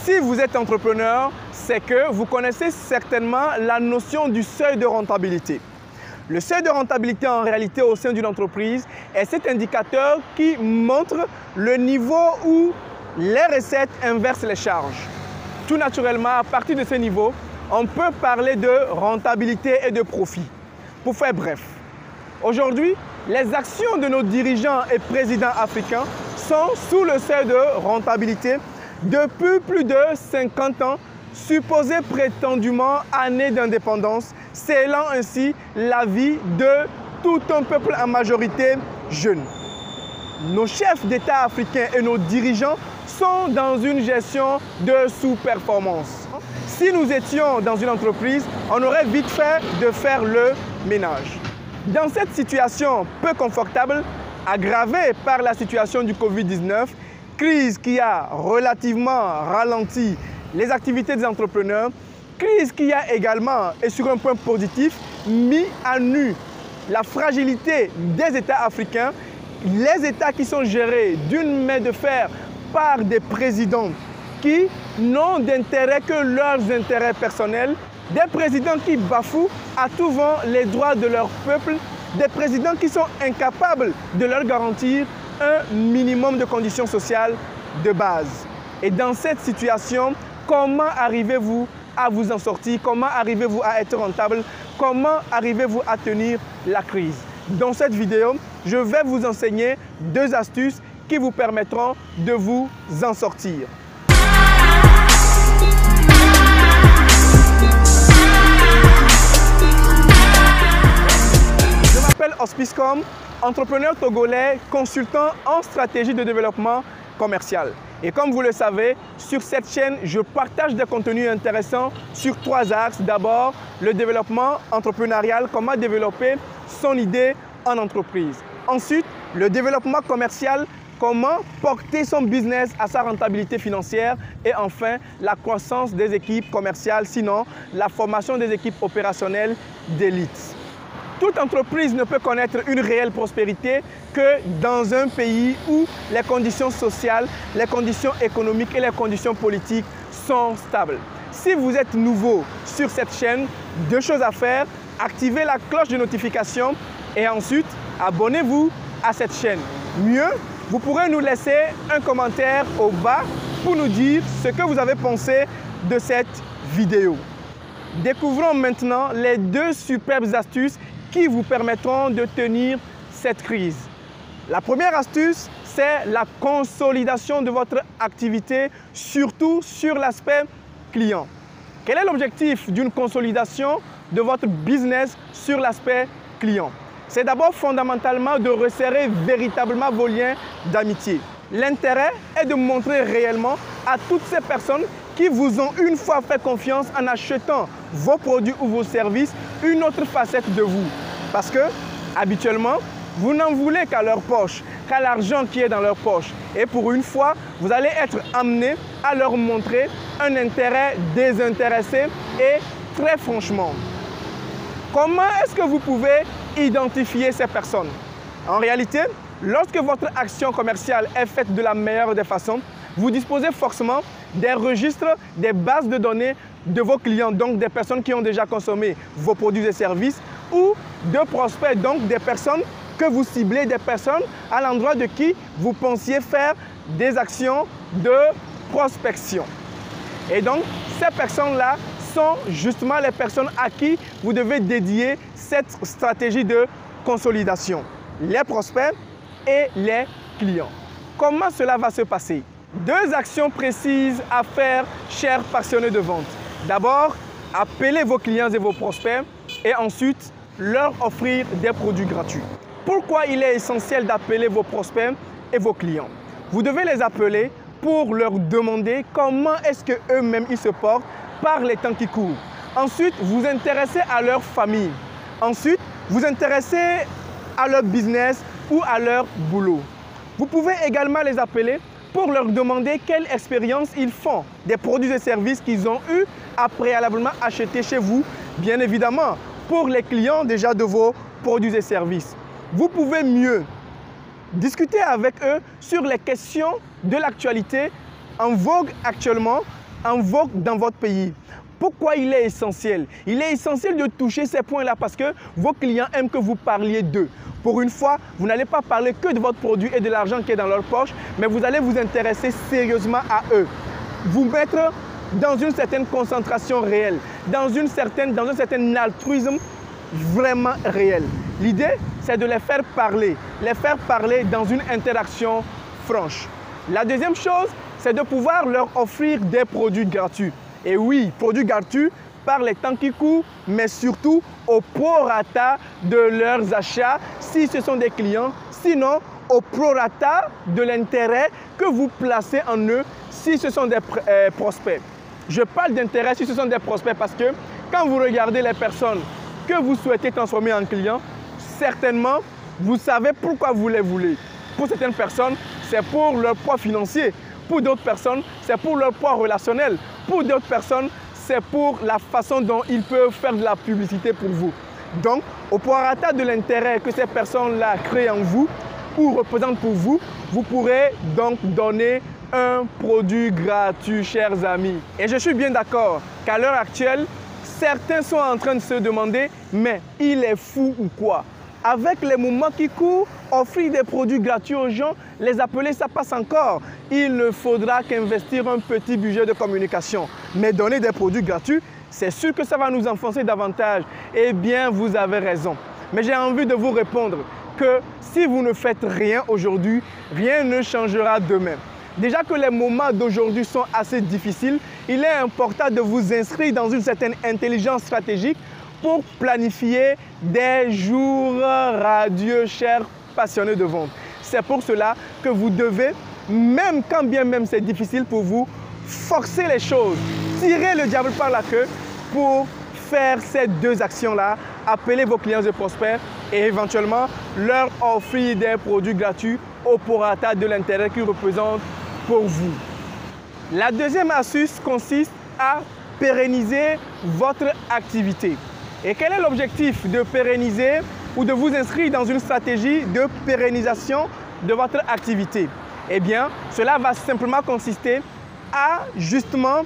Si vous êtes entrepreneur, c'est que vous connaissez certainement la notion du seuil de rentabilité. Le seuil de rentabilité en réalité au sein d'une entreprise est cet indicateur qui montre le niveau où les recettes inversent les charges. Tout naturellement, à partir de ce niveau, on peut parler de rentabilité et de profit. Pour faire bref, aujourd'hui, les actions de nos dirigeants et présidents africains sont sous le seuil de rentabilité depuis plus de 50 ans, supposées prétendument années d'indépendance, scellant ainsi la vie de tout un peuple en majorité jeune. Nos chefs d'État africains et nos dirigeants sont dans une gestion de sous-performance. Si nous étions dans une entreprise, on aurait vite fait de faire le ménage. Dans cette situation peu confortable, aggravée par la situation du Covid-19, crise qui a relativement ralenti les activités des entrepreneurs, crise qui a également, et sur un point positif, mis à nu la fragilité des États africains, les États qui sont gérés d'une main de fer par des présidents qui n'ont d'intérêt que leurs intérêts personnels, des présidents qui bafouent à tout vent les droits de leur peuple, des présidents qui sont incapables de leur garantir un minimum de conditions sociales de base. Et dans cette situation, comment arrivez-vous à vous en sortir? Comment arrivez-vous à être rentable? Comment arrivez-vous à tenir la crise? Dans cette vidéo, je vais vous enseigner 2 astuces qui vous permettront de vous en sortir. Je m'appelle Auspicecom, entrepreneur togolais, consultant en stratégie de développement commercial. Et comme vous le savez, sur cette chaîne, je partage des contenus intéressants sur 3 axes. D'abord, le développement entrepreneurial, comment développer son idée en entreprise. Ensuite, le développement commercial, comment porter son business à sa rentabilité financière. Et enfin, la croissance des équipes commerciales, sinon la formation des équipes opérationnelles d'élite. Toute entreprise ne peut connaître une réelle prospérité que dans un pays où les conditions sociales, les conditions économiques et les conditions politiques sont stables. Si vous êtes nouveau sur cette chaîne, 2 choses à faire. Activez la cloche de notification et ensuite, abonnez-vous à cette chaîne. Mieux, vous pourrez nous laisser un commentaire au bas pour nous dire ce que vous avez pensé de cette vidéo. Découvrons maintenant les 2 superbes astuces qui vous permettront de tenir cette crise. La première astuce, c'est la consolidation de votre activité, surtout sur l'aspect client. Quel est l'objectif d'une consolidation de votre business sur l'aspect client? C'est d'abord fondamentalement de resserrer véritablement vos liens d'amitié. L'intérêt est de montrer réellement à toutes ces personnes qui vous ont une fois fait confiance en achetant vos produits ou vos services une autre facette de vous. Parce que, habituellement, vous n'en voulez qu'à leur poche, qu'à l'argent qui est dans leur poche. Et pour une fois, vous allez être amené à leur montrer un intérêt désintéressé et très franchement. Comment est-ce que vous pouvez identifier ces personnes? En réalité, lorsque votre action commerciale est faite de la meilleure des façons, vous disposez forcément des registres, des bases de données de vos clients, donc des personnes qui ont déjà consommé vos produits et services, ou de prospects, donc des personnes que vous ciblez, des personnes à l'endroit de qui vous pensiez faire des actions de prospection. Et donc, ces personnes-là sont justement les personnes à qui vous devez dédier cette stratégie de consolidation. Les prospects et les clients. Comment cela va se passer? 2 actions précises à faire, chers passionnés de vente. D'abord, appelez vos clients et vos prospects et ensuite, leur offrir des produits gratuits. Pourquoi il est essentiel d'appeler vos prospects et vos clients? Vous devez les appeler pour leur demander comment est-ce qu'eux-mêmes ils se portent par les temps qui courent. Ensuite, vous intéressez à leur famille. Ensuite, vous intéressez à leur business ou à leur boulot. Vous pouvez également les appeler pour leur demander quelle expérience ils font des produits et services qu'ils ont eu à préalablement acheter chez vous, bien évidemment, pour les clients déjà de vos produits et services. Vous pouvez mieux discuter avec eux sur les questions de l'actualité en vogue actuellement en vogue dans votre pays. Pourquoi il est essentiel? Il est essentiel de toucher ces points-là parce que vos clients aiment que vous parliez d'eux. Pour une fois, vous n'allez pas parler que de votre produit et de l'argent qui est dans leur poche, mais vous allez vous intéresser sérieusement à eux. Vous mettre dans une certaine concentration réelle, dans un certain altruisme vraiment réel. L'idée, c'est de les faire parler dans une interaction franche. La deuxième chose, c'est de pouvoir leur offrir des produits gratuits. Et oui, produits gratuits par les temps qui courent, mais surtout au prorata de leurs achats si ce sont des clients, sinon au prorata de l'intérêt que vous placez en eux si ce sont des prospects. Je parle d'intérêt si ce sont des prospects parce que quand vous regardez les personnes que vous souhaitez transformer en clients, certainement, vous savez pourquoi vous les voulez. Pour certaines personnes, c'est pour leur poids financier. Pour d'autres personnes, c'est pour leur poids relationnel. Pour d'autres personnes, c'est pour la façon dont ils peuvent faire de la publicité pour vous. Donc, au prorata de l'intérêt que ces personnes-là créent en vous ou représentent pour vous, vous pourrez donc donner un produit gratuit, chers amis. Et je suis bien d'accord qu'à l'heure actuelle, certains sont en train de se demander « mais il est fou ou quoi ?» Avec les moments qui courent, offrir des produits gratuits aux gens, les appeler, ça passe encore. Il ne faudra qu'investir un petit budget de communication. Mais donner des produits gratuits, c'est sûr que ça va nous enfoncer davantage. Eh bien, vous avez raison. Mais j'ai envie de vous répondre que si vous ne faites rien aujourd'hui, rien ne changera demain. Déjà que les moments d'aujourd'hui sont assez difficiles, il est important de vous inscrire dans une certaine intelligence stratégique pour planifier des jours radieux, chers passionnés de vente. C'est pour cela que vous devez, même quand bien même c'est difficile pour vous, forcer les choses, tirer le diable par la queue pour faire ces deux actions-là, appeler vos clients et prospects et éventuellement leur offrir des produits gratuits au prorata de l'intérêt qu'ils représentent pour vous. La deuxième astuce consiste à pérenniser votre activité. Et quel est l'objectif de pérenniser ou de vous inscrire dans une stratégie de pérennisation de votre activité? Eh bien, cela va simplement consister à justement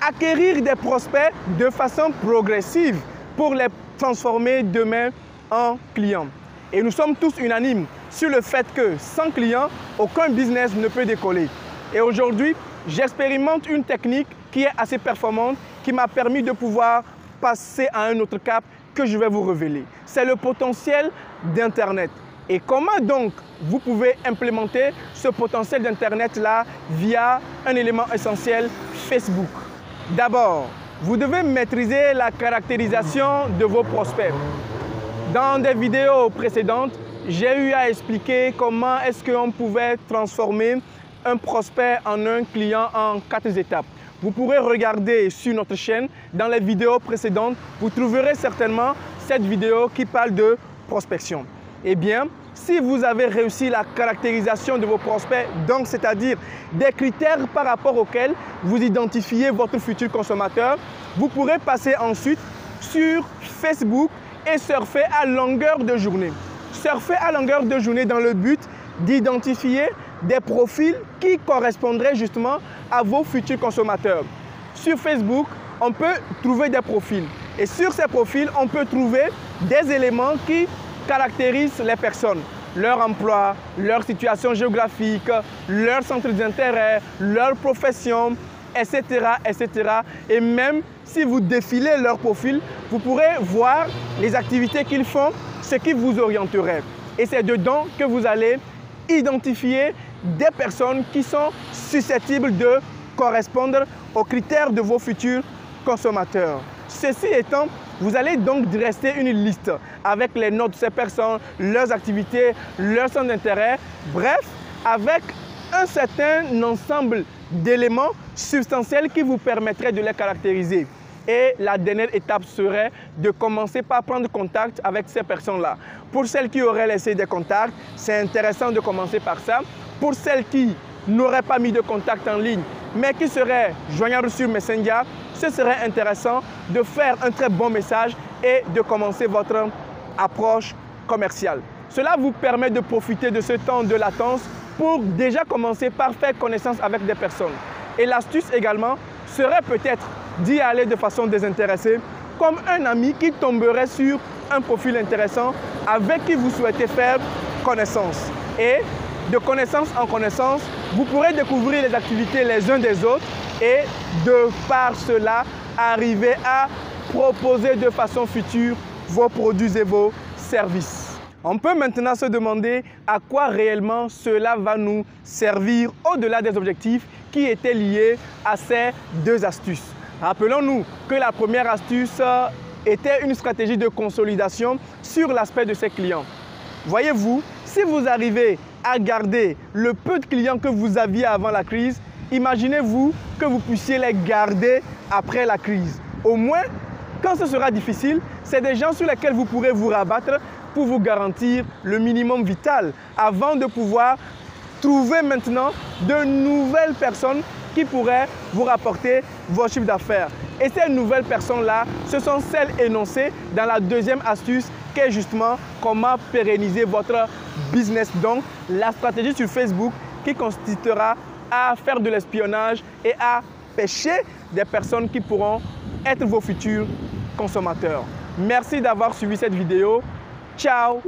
acquérir des prospects de façon progressive pour les transformer demain en clients. Et nous sommes tous unanimes sur le fait que sans clients, aucun business ne peut décoller. Et aujourd'hui, j'expérimente une technique qui est assez performante, qui m'a permis de pouvoir passer à un autre cap que je vais vous révéler. C'est le potentiel d'Internet. Et comment donc vous pouvez implémenter ce potentiel d'Internet-là via un élément essentiel, Facebook? D'abord, vous devez maîtriser la caractérisation de vos prospects. Dans des vidéos précédentes, j'ai eu à expliquer comment est-ce qu'on pouvait transformer un prospect en un client en 4 étapes. Vous pourrez regarder sur notre chaîne, dans les vidéos précédentes, vous trouverez certainement cette vidéo qui parle de prospection. Eh bien, si vous avez réussi la caractérisation de vos prospects, donc c'est-à-dire des critères par rapport auxquels vous identifiez votre futur consommateur, vous pourrez passer ensuite sur Facebook et surfer à longueur de journée. Surfer à longueur de journée dans le but d'identifier des profils qui correspondraient justement à vos futurs consommateurs. Sur Facebook, on peut trouver des profils. Et sur ces profils, on peut trouver des éléments qui caractérisent les personnes. Leur emploi, leur situation géographique, leur centre d'intérêt, leur profession, etc., etc. Et même si vous défilez leur profil, vous pourrez voir les activités qu'ils font, ce qui vous orienterait. Et c'est dedans que vous allez identifier des personnes qui sont susceptibles de correspondre aux critères de vos futurs consommateurs. Ceci étant, vous allez donc dresser une liste avec les notes de ces personnes, leurs activités, leurs centres d'intérêt, bref, avec un certain ensemble d'éléments substantiels qui vous permettraient de les caractériser. Et la dernière étape serait de commencer par prendre contact avec ces personnes-là. Pour celles qui auraient laissé des contacts, c'est intéressant de commencer par ça. Pour celles qui n'auraient pas mis de contact en ligne, mais qui seraient joignables sur Messenger, ce serait intéressant de faire un très bon message et de commencer votre approche commerciale. Cela vous permet de profiter de ce temps de latence pour déjà commencer par faire connaissance avec des personnes. Et l'astuce également, serait peut-être d'y aller de façon désintéressée, comme un ami qui tomberait sur un profil intéressant avec qui vous souhaitez faire connaissance. Et de connaissance en connaissance, vous pourrez découvrir les activités les uns des autres et de par cela, arriver à proposer de façon future vos produits et vos services. On peut maintenant se demander à quoi réellement cela va nous servir au-delà des objectifs qui étaient liés à ces deux astuces. Rappelons-nous que la première astuce était une stratégie de consolidation sur l'aspect de ses clients. Voyez-vous, si vous arrivez à garder le peu de clients que vous aviez avant la crise, imaginez-vous que vous puissiez les garder après la crise. Au moins, quand ce sera difficile, c'est des gens sur lesquels vous pourrez vous rabattre pour vous garantir le minimum vital avant de pouvoir trouver maintenant de nouvelles personnes qui pourraient vous rapporter vos chiffres d'affaires. Et ces nouvelles personnes-là, ce sont celles énoncées dans la deuxième astuce qui est justement comment pérenniser votre business. Donc, la stratégie sur Facebook qui consistera à faire de l'espionnage et à pêcher des personnes qui pourront être vos futurs consommateurs. Merci d'avoir suivi cette vidéo. Ciao!